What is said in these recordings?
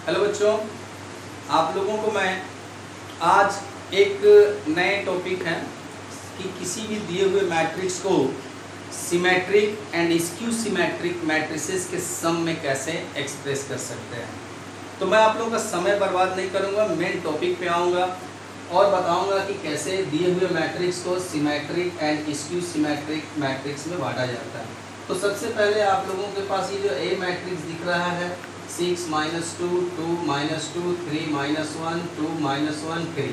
Hello बच्चों, आप लोगों को मैं आज एक नए टॉपिक है कि किसी भी दिए हुए मैट्रिक्स को symmetric and skew symmetric matrices के सम में कैसे एक्सप्रेस कर सकते हैं। तो मैं आप लोगों का समय बर्बाद नहीं करूंगा, मेन टॉपिक पे आऊँगा और बताऊंगा कि कैसे दिए हुए मैट्रिक्स को symmetric and skew symmetric matrix में बांटा जाता है। तो सबसे पहले आप लोगों के पास ये जो ए मैट्रिक्स दिख रहा है 6 -2 2 -2 3 -1 2 -1 3,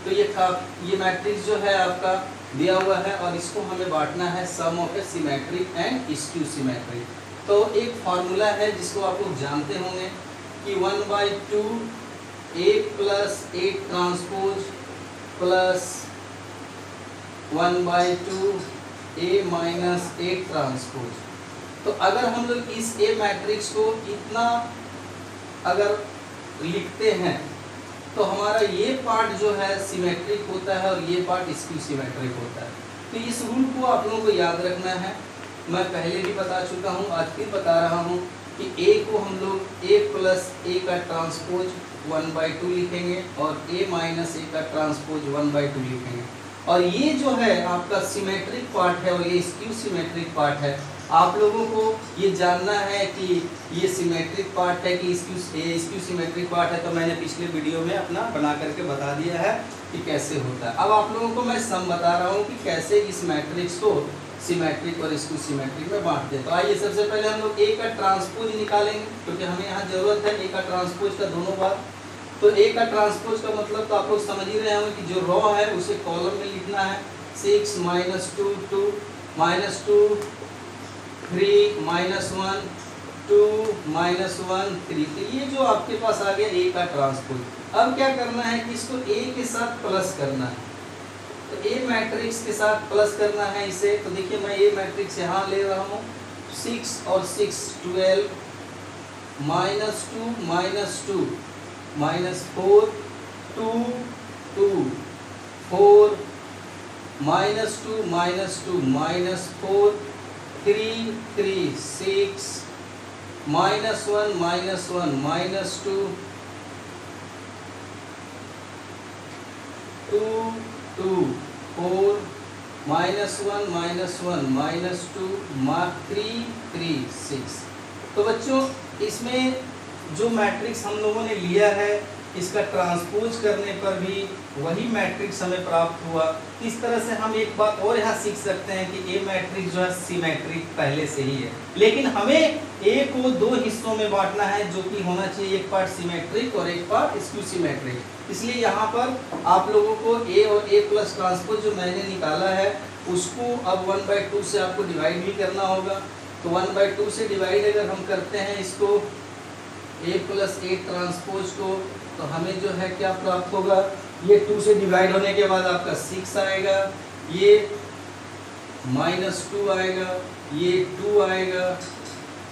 तो ये मैट्रिक्स जो है आपका दिया हुआ है और इसको हमें बांटना है sum of a symmetric and skew symmetric. तो एक फार्मूला है जिसको आप लोग जानते होंगे कि 1/2 A plus A transpose plus 1/2 A minus A transpose. तो अगर हम लोग इस A मैट्रिक्स को इतना अगर लिखते हैं तो हमारा ये पार्ट जो है सिमेट्रिक होता है और ये पार्ट स्क्यू सिमेट्रिक होता है। तो इस रूल को आप लोगों को याद रखना है। मैं पहले भी बता चुका हूँ, आज फिर बता रहा हूँ कि A को हम लोग A प्लस A का ट्रांसपोज 1/2 लिखेंगे और A माइनस A का ट्रांसपोज 1/2 लिखेंगे। और ये जो है आपका सिमेट्रिक पार्ट है और ये स्क्यू सिमेट्रिक पार्ट है। आप लोगों को ये जानना है कि ये सिमेट्रिक पार्ट है कि स्क्यू सिमेट्रिक पार्ट है। तो मैंने पिछले वीडियो में अपना बना करके बता दिया है कि कैसे होता है। अब आप लोगों को मैं सम बता रहा हूँ कि कैसे इस मैट्रिक्स को सिमेट्रिक और स्क्यू सिमेट्रिक में बांटते हैं। तो आइए सबसे पहले हम लोग A का ट्रांसपोज निकालेंगे, क्योंकि हमें यहाँ जरूरत है A का ट्रांसपोज का दोनों बार। तो A का ट्रांसपोज का मतलब तो आप लोग समझ ही रहे होंगे कि जो रो है उसे कॉलम में लिखना है। 6 -2 2 -2 3 -1 2 -1 3। तो ये जो आपके पास आ गया A का ट्रांसपोज। अब क्या करना है कि इसको A के साथ प्लस करना है। तो A मैट्रिक्स के साथ प्लस करना है इसे। तो देखिए मैं A मैट्रिक्स यहाँ ले रहा हूँ, 6 और 6 12 -2 -2 -4 2 2 4 -2 -2 -4 3 3 6 -1 -1 -2 2 2 4 -1 -1 -2 3 3 6। तो बच्चों इसमें जो मैट्रिक्स हम लोगों ने लिया है इसका ट्रांसपोज करने पर भी वही मैट्रिक्स हमें प्राप्त हुआ। इस तरह से हम एक बात और यहाँ सीख सकते हैं कि A मैट्रिक्स जो है सिमेट्रिक पहले से ही है, लेकिन हमें A को दो हिस्सों में बांटना है जो कि होना चाहिए, एक पार्ट सिमेट्रिक और एक पार्ट स्क्यू सिमेट्रिक। इसलिए यहाँ पर आप लोगों को A और A प्लस ट्रांसपोज जो मैंने निकाला है उसको अब 1/2 से आपको डिवाइड भी करना होगा। तो 1/2 से डिवाइड अगर हम करते हैं इसको A प्लस A ट्रांसपोज को, तो हमें जो है क्या प्राप्त होगा, ये 2 से डिवाइड होने के बाद आपका 6 आएगा, ये -2 आएगा, ये 2 आएगा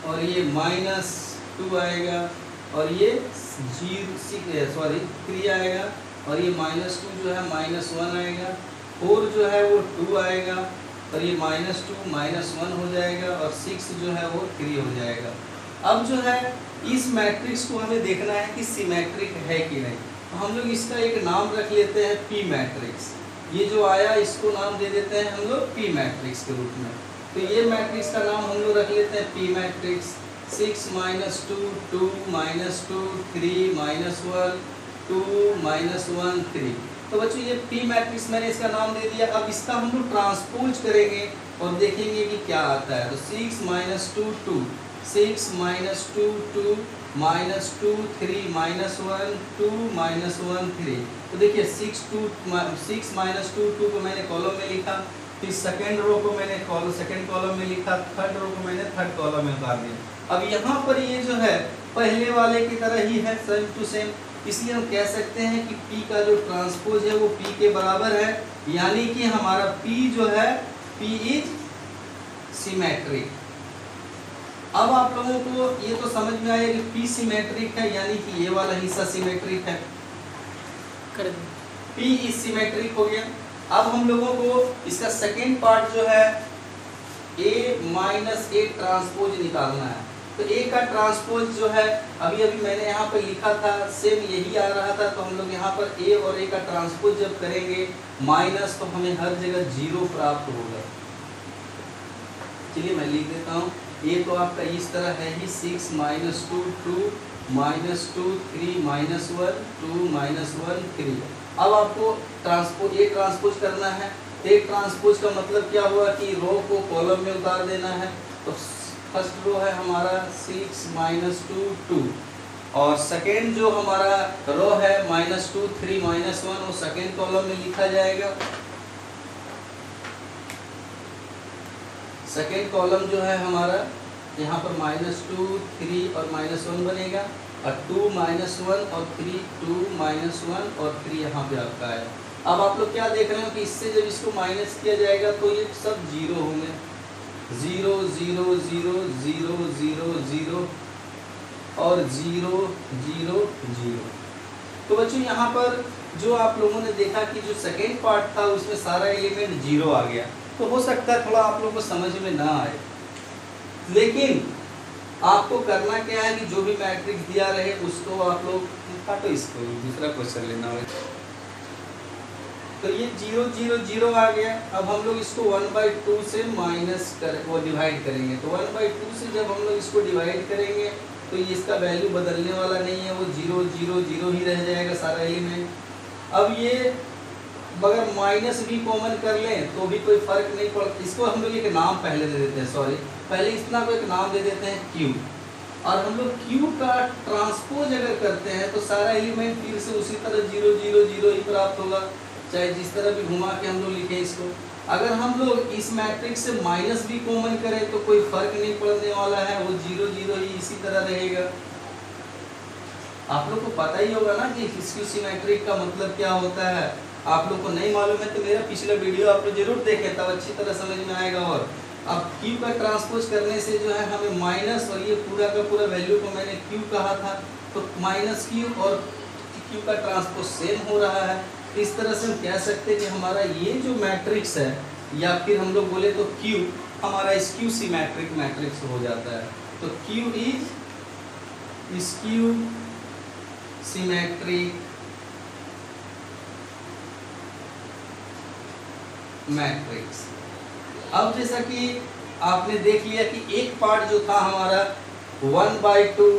और ये -2 आएगा और ये 3 आएगा और ये -2 जो है -1 आएगा, 4 जो है वो 2 आएगा और ये -2 -1 हो जाएगा और 6 जो है वो 3 हो जाएगा। अब जो है इस मैट्रिक्स को हमें देखना है कि सिमेट्रिक है कि नहीं। तो हम लोग इसका एक नाम रख लेते हैं P मैट्रिक्स। ये जो आया इसको नाम दे देते हैं हम लोग P मैट्रिक्स के रूप में। तो ये मैट्रिक्स का नाम हम लोग रख लेते हैं P मैट्रिक्स। 6 -2 2 -2 3 -1 2 -1 3। तो बच्चों ये P मैट्रिक्स मैंने इसका नाम दे दिया। अब इसका हम लोग ट्रांसपोज करेंगे और देखेंगे कि क्या आता है। तो 6 -2 2 6 -2 2 -2 3 -1 2 -1 3। तो देखिए 6 -2 2 को मैंने कॉलम में लिखा, फिर सेकंड रो को मैंने सेकंड कॉलम में लिखा, थर्ड रो को मैंने थर्ड कॉलम में उतार दिया। अब यहाँ पर ये जो है पहले वाले की तरह ही है, सेम टू सेम। इसलिए हम कह सकते हैं कि P का जो ट्रांसपोज है वो P के बराबर है, यानी कि हमारा P जो है P इज सिमेट्रिक। अब आप लोगों को ये तो समझ में आया कि P सिमेट्रिक है, यानी कि ये वाला हिस्सा सिमेट्रिक है, P इज सिमेट्रिक हो गया। अब हम लोगों को इसका सेकेंड पार्ट जो है A माइनस A ट्रांसपोज निकालना है। तो ए का ट्रांसपोज जो है अभी अभी मैंने यहाँ पर लिखा था सेम यही आ रहा था, तो हम लोग यहाँ पर ए और ए का ट्रांसपोज जब करेंगे माइनस, तो हमें हर जगह 0 प्राप्त होगा। चलिए मैं लिख देता हूँ, ए तो आपका इस तरह है ही 6 - 2 2 -2 3 -1 2 -1 3। अब आपको ट्रांसपोज ए ट्रांसपोज करना है। ए ट्रांसपोज का मतलब क्या हुआ कि रो को कॉलम में उतार देना है। तो फर्स्ट रो है हमारा 6 - 2 2 और सेकेंड जो हमारा रो है -2 3 -1 वो सेकेंड कॉलम में लिखा जाएगा। सेकेंड कॉलम जो है हमारा यहाँ पर -2 3 और -1 बनेगा और 2 -1 और 3 2 -1 और 3 यहाँ पे आपका है। अब आप लोग क्या देख रहे हो कि इससे जब इसको माइनस किया जाएगा तो ये सब 0 होंगे, 0 0 0 0 0 0 और 0 0 0। तो बच्चों यहाँ पर जो आप लोगों ने देखा कि जो सेकेंड पार्ट था उसमें सारा एलिमेंट 0 आ गया, तो हो सकता है थोड़ा आप लोगों को समझ में ना आए, लेकिन आपको करना क्या है कि जो भी मैट्रिक्स दिया रहे उसको आप लोग काटो, इसको दूसरा क्वेश्चन लेना है। तो ये 0 0 0 आ गया। अब हम लोग इसको 1/2 से माइनस कर वो डिवाइड करेंगे। तो 1/2 से जब हम लोग इसको डिवाइड करेंगे तो इसका वैल्यू बदलने वाला नहीं है, वो 0 0 0 ही रह जाएगा सारा एलिमेंट। अब ये अगर माइनस भी कॉमन कर लें तो भी कोई फर्क नहीं पड़ता। इसको हम लोग एक नाम पहले दे देते हैं, सॉरी पहले इतना को एक नाम दे देते हैं Q। और हम लोग Q का ट्रांसपोज अगर करते हैं तो सारा एलिमेंट फिर से उसी तरह 0 0 0 ही प्राप्त होगा, चाहे जिस तरह भी घुमा के हम लोग लिखें इसको। अगर हम लोग इस मैट्रिक्स से माइनस भी कॉमन करें तो कोई फर्क नहीं पड़ने वाला है, वो 0 0 ही इसी तरह रहेगा। आप लोग को पता ही होगा ना कि स्क्यू सिमेट्रिक का मतलब क्या होता है। आप लोग को नहीं मालूम है तो मेरा पिछला वीडियो आप लोग जरूर देखें, तब अच्छी तरह समझ में आएगा। और अब Q का ट्रांसपोज करने से जो है हमें माइनस, और ये पूरा का पूरा वैल्यू को मैंने Q कहा था, तो -Q और Q का ट्रांसपोज सेम हो रहा है। इस तरह से हम कह सकते हैं कि हमारा ये जो मैट्रिक्स है, या फिर हम लोग बोले तो Q हमारा स्क्यू सिमेट्रिक मैट्रिक्स हो जाता है। तो Q is skew symmetric matrix. अब जैसा कि आपने देख लिया कि एक पार्ट जो था हमारा 1/2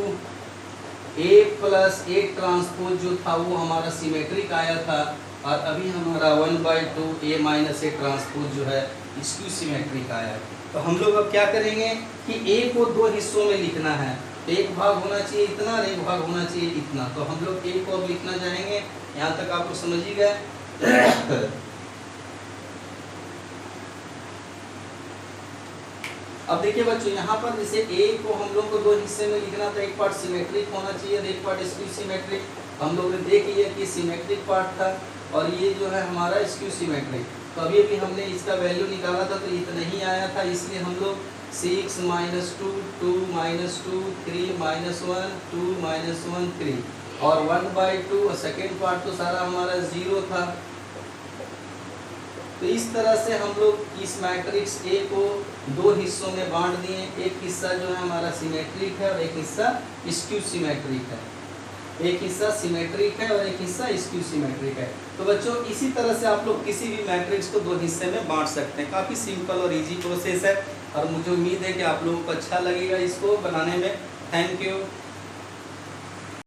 A प्लस A ट्रांसपोज जो था वो हमारा सिमेट्रिक आया था, और अभी हमारा 1/2 A माइनस A ट्रांसपोज जो है स्क्यू सिमेट्रिक आया है। तो हम लोग अब क्या करेंगे कि A को 2 हिस्सों में लिखना है, एक भाग होना चाहिए इतना और एक भाग होना चाहिए इतना। तो हम लोग A को अब लिखना चाहेंगे, यहाँ तक आप लोग समझ ही गए। अब देखिए बच्चों, यहाँ पर जैसे A को हम लोग को 2 हिस्से में लिखना था, एक पार्ट सिमेट्रिक होना चाहिए और एक पार्ट स्क्यू सिमेट्रिक। हम लोग ने देख लिया कि सिमेट्रिक पार्ट था और ये जो है हमारा स्क्यू सिमेट्रिक। तो अभी अभी हमने इसका वैल्यू निकाला था तो इतना ही आया था, इसलिए हम लोग 6 - 2 2 -2 3 -1 2 -1 3 और 1/2 और सेकेंड पार्ट तो सारा हमारा 0 था। तो इस तरह से हम लोग इस मैट्रिक्स A को 2 हिस्सों में बांट दिए। एक हिस्सा जो है हमारा सिमेट्रिक है और एक हिस्सा स्क्यू सिमेट्रिक है। एक हिस्सा सिमेट्रिक है और एक हिस्सा स्क्यू सिमेट्रिक है। तो बच्चों इसी तरह से आप लोग किसी भी मैट्रिक्स को 2 हिस्से में बांट सकते हैं। काफ़ी सिंपल और इजी प्रोसेस है और मुझे उम्मीद है कि आप लोगों को अच्छा लगेगा इसको बनाने में। Thank you.